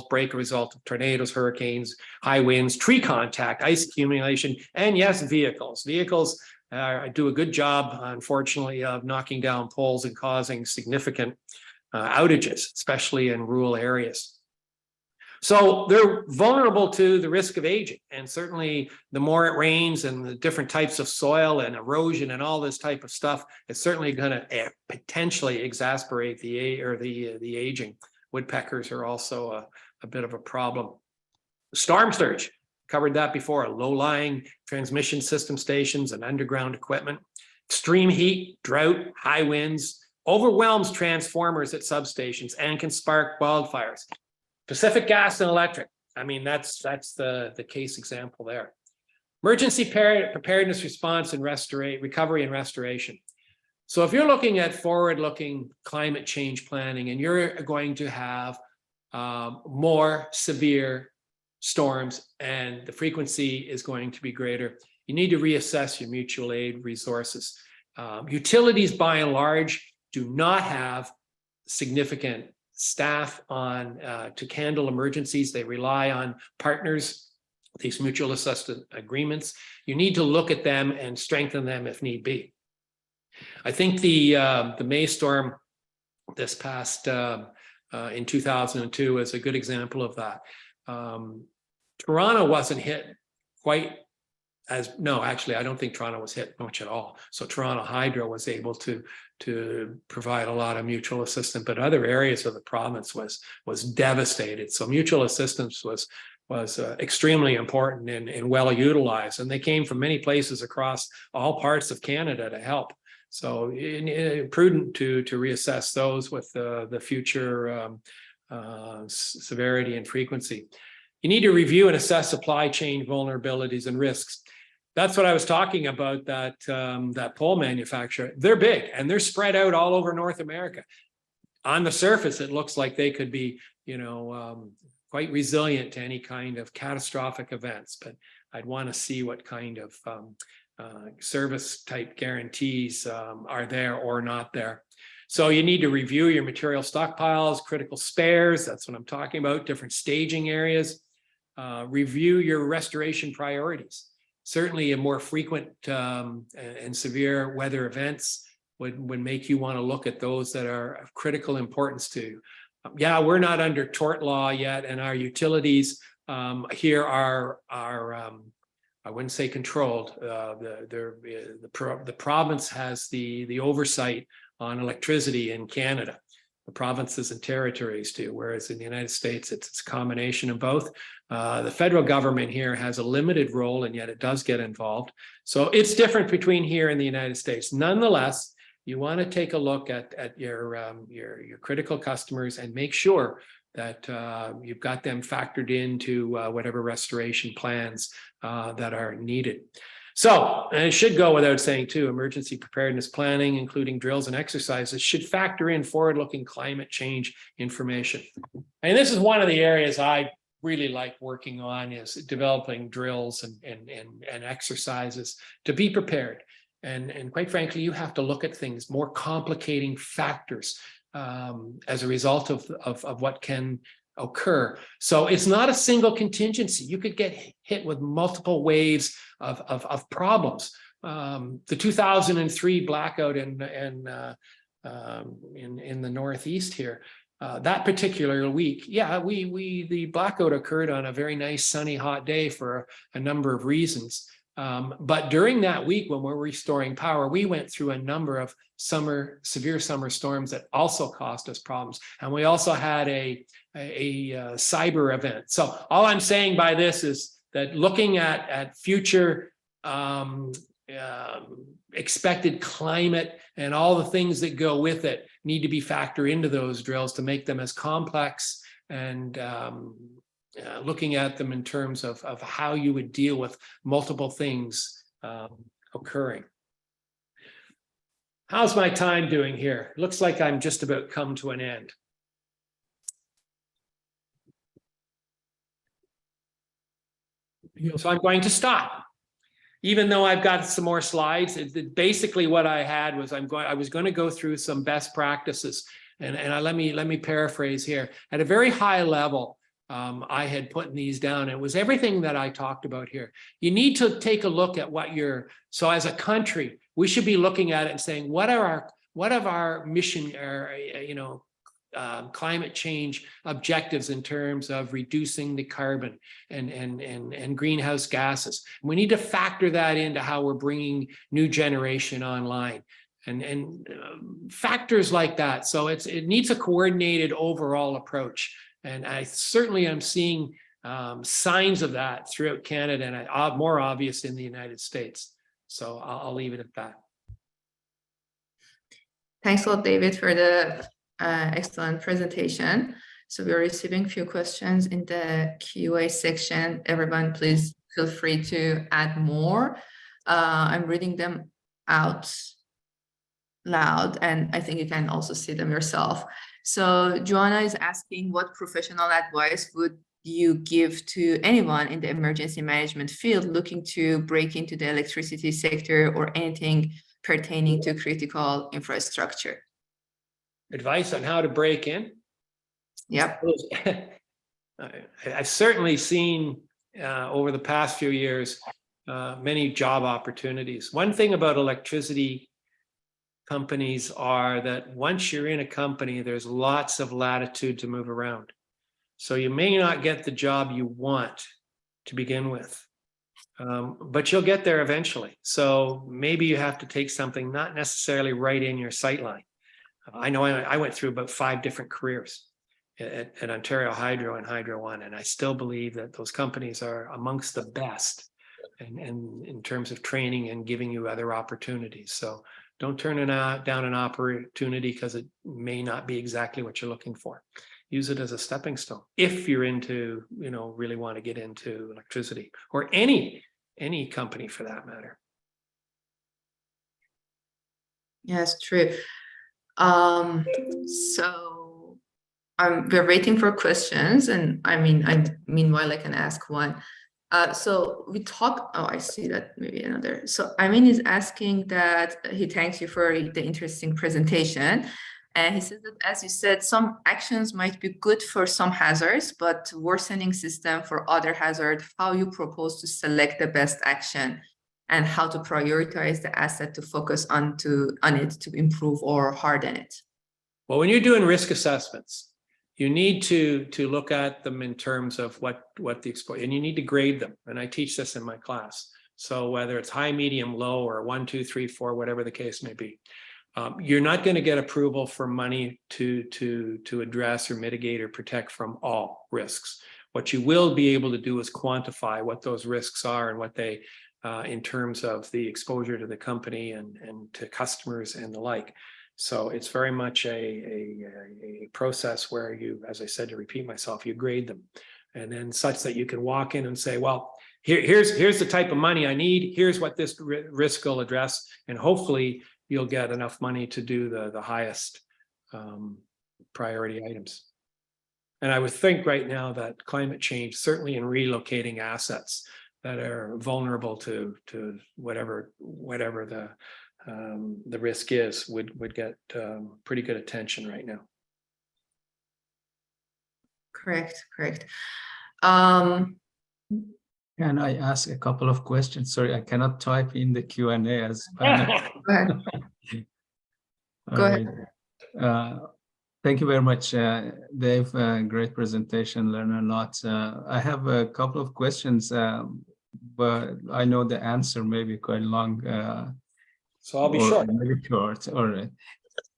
break a result of tornadoes, hurricanes, high winds, tree contact, ice accumulation, and yes, vehicles. Vehicles do a good job, unfortunately, of knocking down poles and causing significant outages, especially in rural areas. So they're vulnerable to the risk of aging, and certainly the more it rains and the different types of soil and erosion and all this type of stuff, it's certainly going to potentially exacerbate the aging. Woodpeckers are also a bit of a problem. Storm surge, covered that before. Low-lying transmission system stations and underground equipment. Extreme heat, drought, high winds overwhelms transformers at substations and can spark wildfires. Pacific Gas and Electric. I mean, that's the case example there. Emergency preparedness response and recovery and restoration. So if you're looking at forward-looking climate change planning and you're going to have more severe storms and the frequency is going to be greater, you need to reassess your mutual aid resources. Utilities, by and large, do not have significant staff on to handle emergencies. They rely on partners these mutual assistance agreements. You need to look at them and strengthen them if need be. I think the May storm this past in 2002 is a good example of that. Toronto wasn't hit quite as, no, actually, I don't think Toronto was hit much at all. So Toronto Hydro was able to provide a lot of mutual assistance, but other areas of the province was devastated. So mutual assistance was extremely important and well utilized, and they came from many places across all parts of Canada to help. So prudent to reassess those with the future severity and frequency. You need to review and assess supply chain vulnerabilities and risks. That's what I was talking about, that pole manufacturer. They're big and they're spread out all over North America. On the surface, it looks like they could be, quite resilient to any kind of catastrophic events, but I'd want to see what kind of service type guarantees are there or not there. So you need to review your material stockpiles, critical spares, that's what I'm talking about, different staging areas. Review your restoration priorities. Certainly a more frequent and severe weather events would make you want to look at those that are of critical importance to you. Yeah, we're not under tort law yet, and our utilities here are I wouldn't say controlled. The province has the oversight on electricity in Canada. The provinces and territories do, whereas in the United States, it's a combination of both. The federal government here has a limited role, and yet it does get involved. So it's different between here and the United States. Nonetheless, you want to take a look at your critical customers and make sure that you've got them factored into whatever restoration plans that are needed. So, and it should go without saying too, emergency preparedness planning, including drills and exercises, should factor in forward-looking climate change information. And this is one of the areas I really like working on, is developing drills and exercises to be prepared. And quite frankly, you have to look at things, more complicating factors as a result of what can occur. So it's not a single contingency. You could get hit with multiple waves of problems. The 2003 blackout in the Northeast here, that particular week, yeah, the blackout occurred on a very nice sunny hot day for a number of reasons. But during that week, when we're restoring power, we went through a number of severe summer storms that also caused us problems. And we also had a cyber event. So all I'm saying by this is that looking at future expected climate and all the things that go with it need to be factored into those drills to make them as complex and looking at them in terms of how you would deal with multiple things occurring. How's my time doing here? Looks like I'm just about come to an end. So I'm going to stop. Even though I've got some more slides, basically what I had was I was going to go through some best practices, and let me paraphrase here. At a very high level, I had put these down. It was everything that I talked about here. You need to take a look at so as a country, we should be looking at it and saying, what are our mission or climate change objectives in terms of reducing the carbon and greenhouse gases. We need to factor that into how we're bringing new generation online and factors like that. So it needs a coordinated overall approach. And I certainly am seeing signs of that throughout Canada and more obvious in the United States. So I'll leave it at that. Thanks a lot, David, for the excellent presentation. So we're receiving a few questions in the QA section. Everyone, please feel free to add more. I'm reading them out loud, and I think you can also see them yourself. So Joanna is asking, what professional advice would you give to anyone in the emergency management field looking to break into the electricity sector or anything pertaining to critical infrastructure? Advice on how to break in? Yep. I've certainly seen over the past few years, many job opportunities. One thing about electricity companies are that once you're in a company, there's lots of latitude to move around. So you may not get the job you want to begin with, but you'll get there eventually. So maybe you have to take something not necessarily right in your sight line. I know I went through about 5 different careers at Ontario Hydro and Hydro One, and I still believe that those companies are amongst the best and in terms of training and giving you other opportunities. So don't turn down an opportunity because it may not be exactly what you're looking for. Use it as a stepping stone if you're into, really want to get into electricity or any company for that matter. Yes, true. So we're waiting for questions, and meanwhile I can ask one. So we talk. Oh, I see that maybe another. So Amin is asking that he thanks you for the interesting presentation, and he says that, as you said, some actions might be good for some hazards, but worsening system for other hazards. How you propose to select the best action, and how to prioritize the asset to focus on it to improve or harden it. Well, when you're doing risk assessments, you need to look at them in terms of what the exposure, and you need to grade them. And I teach this in my class. So whether it's high, medium, low, or 1, 2, 3, 4, whatever the case may be, you're not going to get approval for money to address or mitigate or protect from all risks. What you will be able to do is quantify what those risks are and what they, in terms of the exposure to the company and to customers and the like. So it's very much a process where you, as I said, to repeat myself, you grade them, and then such that you can walk in and say, well, here's the type of money I need. Here's what this risk will address, and hopefully you'll get enough money to do the highest priority items. And I would think right now that climate change, certainly in relocating assets that are vulnerable to whatever the risk is, would get pretty good attention right now. Correct. Can I ask a couple of questions? Sorry, I cannot type in the Q&A as Go ahead. Go ahead. Thank you very much, Dave. Great presentation, learn a lot. I have a couple of questions, but I know the answer may be quite long. So I'll be short. Very short. All right.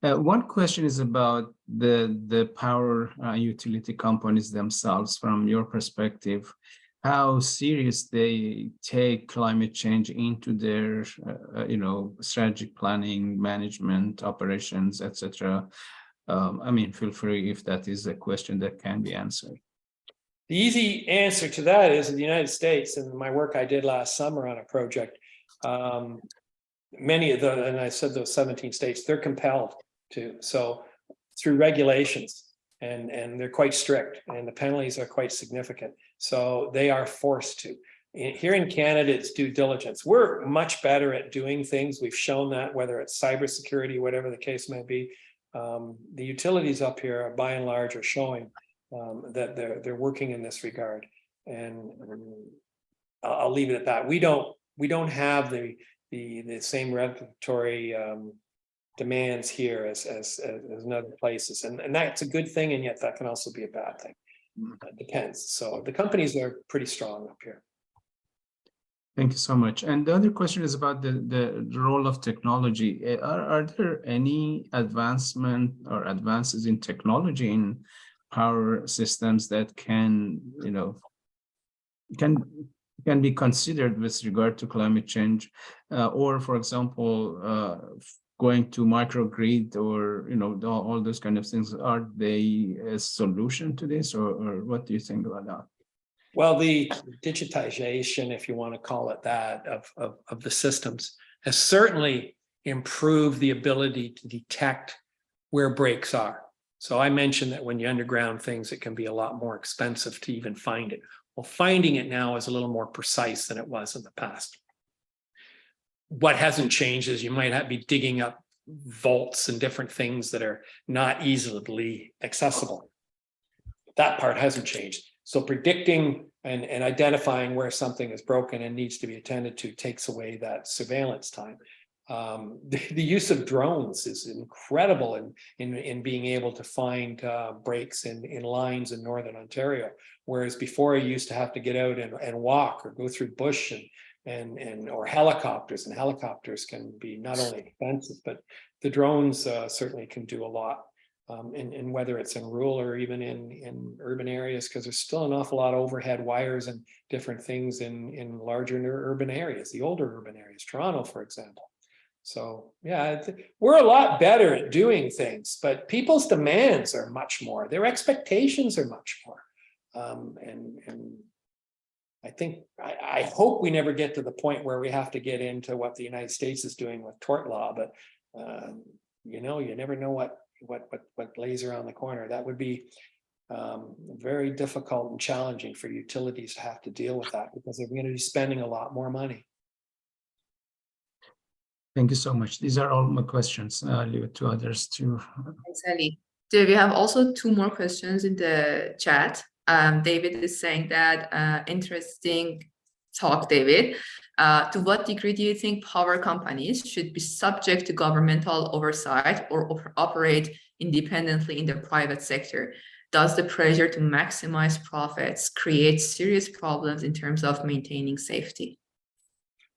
One question is about the power utility companies themselves. From your perspective, how serious they take climate change into their, strategic planning, management, operations, etc. Feel free if that is a question that can be answered. The easy answer to that is in the United States, and my work I did last summer on a project, many of and I said those 17 states, they're compelled to. So through regulations, and they're quite strict, and the penalties are quite significant. So they are forced to. Here in Canada, it's due diligence. We're much better at doing things. We've shown that, whether it's cybersecurity, whatever the case may be. The utilities up here, by and large, are showing that they're working in this regard. And I'll leave it at that. We don't have the same regulatory demands here as in other places, and that's a good thing, and yet that can also be a bad thing. It depends. So the companies are pretty strong up here. Thank you so much. And the other question is about the role of technology. Are there any advancement or advances in technology in power systems that can be considered with regard to climate change, or, for example, going to microgrid, or all those kind of things? Are they a solution to this, or what do you think about that? Well, the digitization, if you want to call it that, of the systems has certainly improved the ability to detect where breaks are. So I mentioned that when you underground things, it can be a lot more expensive to even find it. Well, finding it now is a little more precise than it was in the past. What hasn't changed is you might be digging up vaults and different things that are not easily accessible. That part hasn't changed. So predicting and identifying where something is broken and needs to be attended to takes away that surveillance time. The use of drones is incredible in being able to find breaks in lines in Northern Ontario, whereas before you used to have to get out and walk or go through bush or helicopters, and helicopters can be not only expensive, but the drones certainly can do a lot. In whether it's in rural or even in urban areas, because there's still an awful lot of overhead wires and different things in larger urban areas, the older urban areas, Toronto, for example. So yeah, we're a lot better at doing things, but people's demands are much more. Their expectations are much more. And I think, I hope we never get to the point where we have to get into what the United States is doing with tort law, but you never know what lays around the corner. That would be very difficult and challenging for utilities to have to deal with that, because they're going to be spending a lot more money. Thank you so much. These are all my questions. I'll leave it to others to. Thanks, Ali. We have also 2 more questions in the chat. David is saying that interesting talk, David. To what degree do you think power companies should be subject to governmental oversight or operate independently in the private sector? Does the pressure to maximize profits create serious problems in terms of maintaining safety?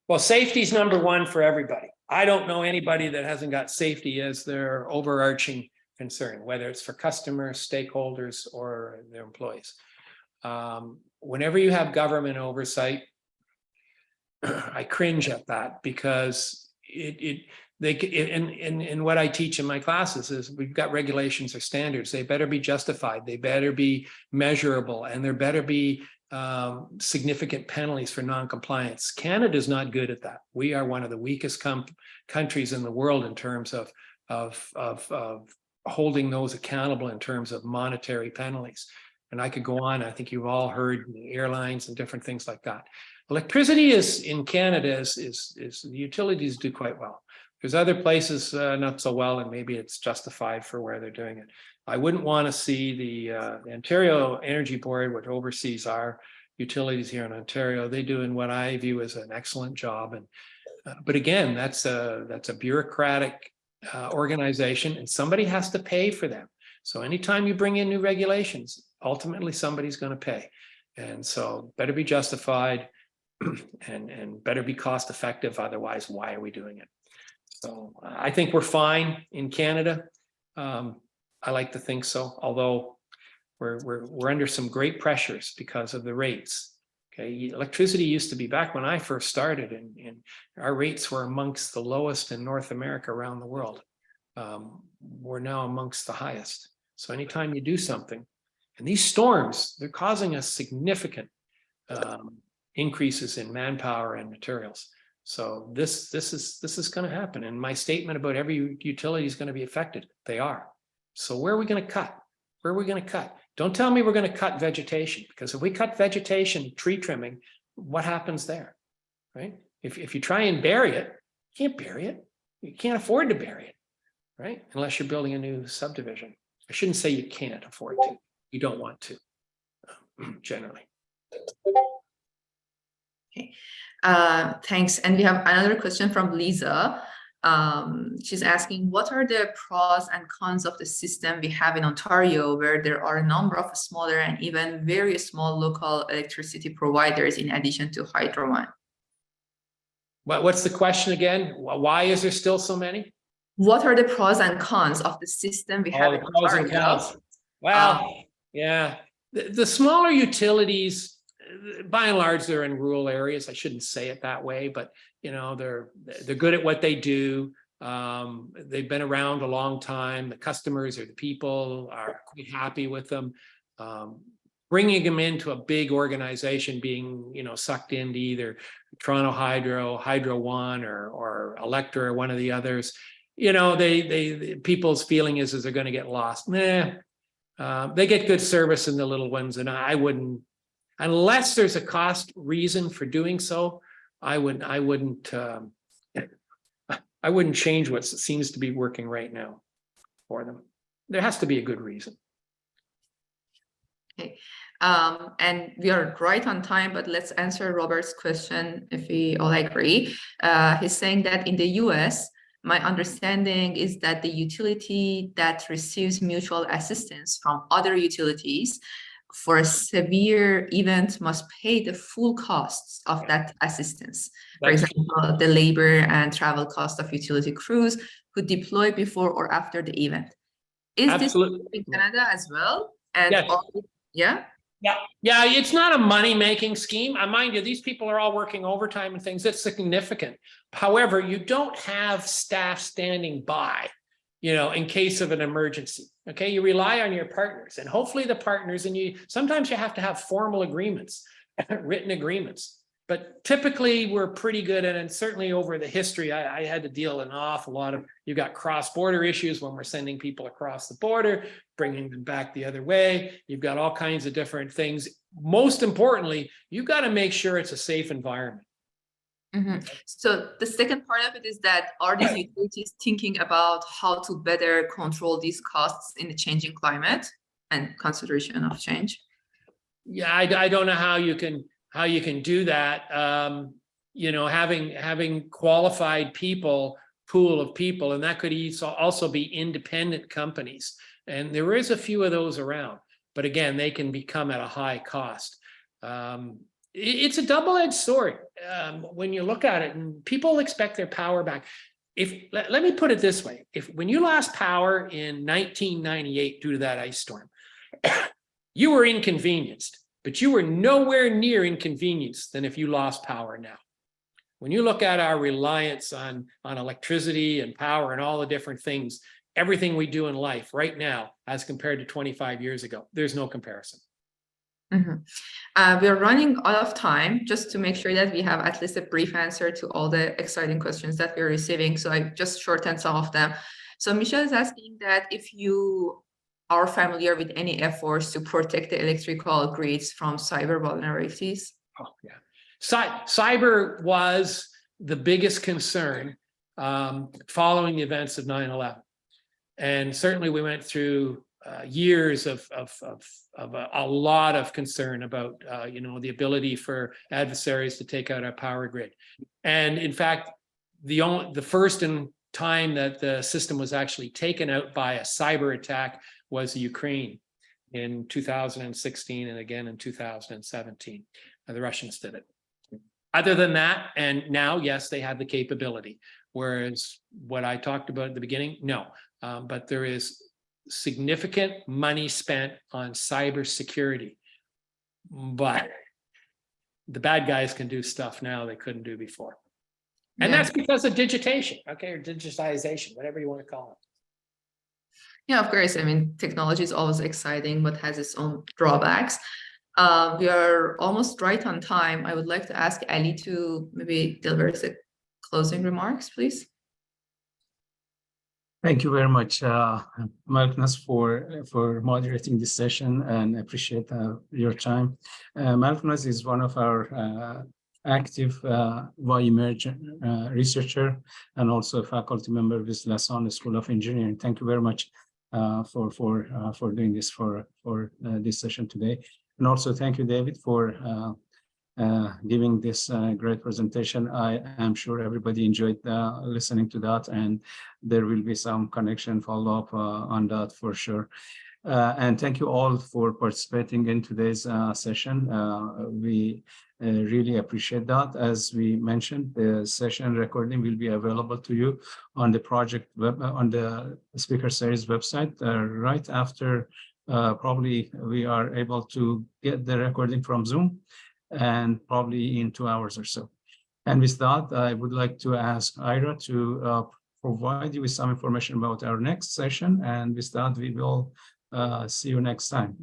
Well, safety is number one for everybody. I don't know anybody that hasn't got safety as their overarching concern, whether it's for customers, stakeholders, or their employees. Whenever you have government oversight, I cringe at that, because in what I teach in my classes is we've got regulations or standards. They better be justified. They better be measurable, and there better be significant penalties for non-compliance. Canada's not good at that. We are one of the weakest countries in the world in terms of holding those accountable in terms of monetary penalties. And I could go on. I think you've all heard airlines and different things like that. Electricity is in Canada is the utilities do quite well. There's other places not so well, and maybe it's justified for where they're doing it. I wouldn't want to see the Ontario Energy Board, which oversees our utilities here in Ontario. They're doing what I view as an excellent job. And but again, that's a bureaucratic organization, and somebody has to pay for them. So anytime you bring in new regulations, ultimately somebody's going to pay, and so better be justified and better be cost effective. Otherwise, why are we doing it? So I think we're fine in Canada. I like to think so, although we're under some great pressures because of the rates. Okay, electricity used to be, back when I first started, and our rates were amongst the lowest in North America around the world. We're now amongst the highest. So anytime you do something, and these storms, they're causing us significant increases in manpower and materials. So this is going to happen. And my statement about every utility is going to be affected. They are. So where are we going to cut? Where are we going to cut? Don't tell me we're going to cut vegetation, because if we cut vegetation, tree trimming, what happens there, right? If you try and bury it, you can't bury it. You can't afford to bury it, right? Unless you're building a new subdivision. I shouldn't say you can't afford to. You don't want to, generally. Okay, thanks. And we have another question from Lisa. She's asking, what are the pros and cons of the system we have in Ontario, where there are a number of smaller and even very small local electricity providers in addition to Hydro One? What's the question again? Why is there still so many? What are the pros and cons of the system we have in Ontario? Well, yeah, the smaller utilities, by and large, they're in rural areas. I shouldn't say it that way, but you know, they're good at what they do. They've been around a long time. The customers or the people are quite happy with them. Bringing them into a big organization, being, you know, sucked into either Toronto Hydro, Hydro One, or Electra, or one of the others, you know, people's feeling is they're going to get lost. Nah, they get good service in the little ones, and I wouldn't, unless there's a cost reason for doing so, I wouldn't change what seems to be working right now for them. There has to be a good reason. Okay. And we are right on time, but let's answer Robert's question if we all agree. He's saying that in the US, my understanding is that the utility that receives mutual assistance from other utilities for a severe event must pay the full costs of that assistance. For That's- example, the labor and travel cost of utility crews who deploy before or after the event. Is Absolutely. this in Canada as well? And Yes. yeah. Yeah, it's not a money-making scheme. Mind you, these people are all working overtime and things. It's significant. However, you don't have staff standing by, in case of an emergency. Okay, you rely on your partners, and hopefully the partners, and sometimes you have to have formal agreements, written agreements. But typically we're pretty good at it, and certainly over the history, I had to deal an awful lot of, you've got cross-border issues when we're sending people across the border, bringing them back the other way. You've got all kinds of different things. Most importantly, you've got to make sure it's a safe environment. So the second part of it is that are these utilities thinking about how to better control these costs in the changing climate and consideration of change? Yeah, I don't know how you can do that. Having qualified pool of people, and that could also be independent companies. And there is a few of those around, but again, they can become at a high cost. It's a double-edged sword when you look at it, and people expect their power back. Let me put it this way: when you lost power in 1998 due to that ice storm, you were inconvenienced, but you were nowhere near inconvenienced than if you lost power now. When you look at our reliance on electricity and power and all the different things, everything we do in life right now, as compared to 25 years ago, there's no comparison. We're running out of time, just to make sure that we have at least a brief answer to all the exciting questions that we're receiving. So I just shortened some of them. So Michelle is asking that if you are familiar with any efforts to protect the electrical grids from cyber vulnerabilities. Oh, yeah. Cyber was the biggest concern following the events of 9/11. And certainly we went through years of a lot of concern about the ability for adversaries to take out our power grid. And in fact, the first time that the system was actually taken out by a cyber attack was Ukraine in 2016 and again in 2017. The Russians did it. Other than that, and now, yes, they have the capability. Whereas what I talked about at the beginning, no. But there is significant money spent on cybersecurity. But the bad guys can do stuff now they couldn't do before. And that's because of digitation, okay, or digitization, whatever you want to call it. Yeah, of course. I mean, technology is always exciting, but has its own drawbacks. We are almost right on time. I would like to ask Ali to maybe deliver the closing remarks, please. Thank you very much, Malcolmus, for moderating this session, and appreciate your time. Malcolmus is one of our active YEmerge researcher and also a faculty member with Lausanne School of Engineering. Thank you very much for doing this for this session today. And also thank you, David, for giving this great presentation. I am sure everybody enjoyed listening to that, and there will be some connection follow-up on that for sure. And thank you all for participating in today's session. We really appreciate that. As we mentioned, the session recording will be available to you on the project web, on the speaker series website right after probably we are able to get the recording from Zoom, and probably in 2 hours or so. And with that, I would like to ask Ira to provide you with some information about our next session. And with that, we will see you next time.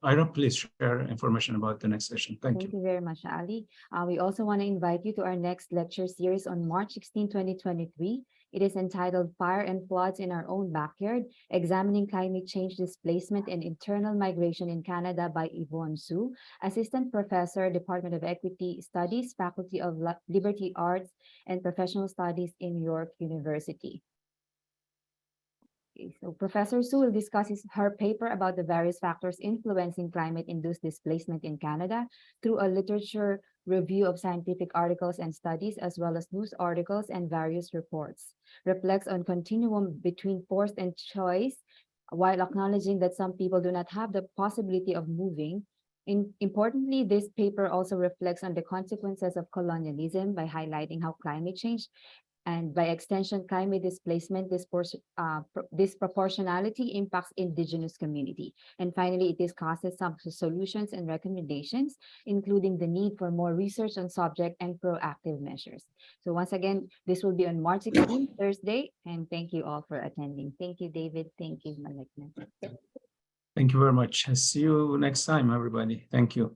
Ira, please share information about the next session. Thank you. Thank you very much, Ali. We also want to invite you to our next lecture series on March 16, 2023. It is entitled Fire and Floods in Our Own Backyard, Examining Climate Change Displacement and Internal Migration in Canada by Yvonne Su, Assistant Professor, Department of Equity Studies, Faculty of Liberty Arts and Professional Studies in York University. Okay, so Professor Su will discuss her paper about the various factors influencing climate-induced displacement in Canada through a literature review of scientific articles and studies, as well as news articles and various reports. Reflects on continuum between force and choice, while acknowledging that some people do not have the possibility of moving. Importantly, this paper also reflects on the consequences of colonialism by highlighting how climate change and by extension, climate displacement disproportionality impacts indigenous community. And finally, it discusses some solutions and recommendations, including the need for more research on subject and proactive measures. So once again, this will be on March 16, Thursday, and thank you all for attending. Thank you, David. Thank you, Malekna. Thank you very much. See you next time, everybody. Thank you.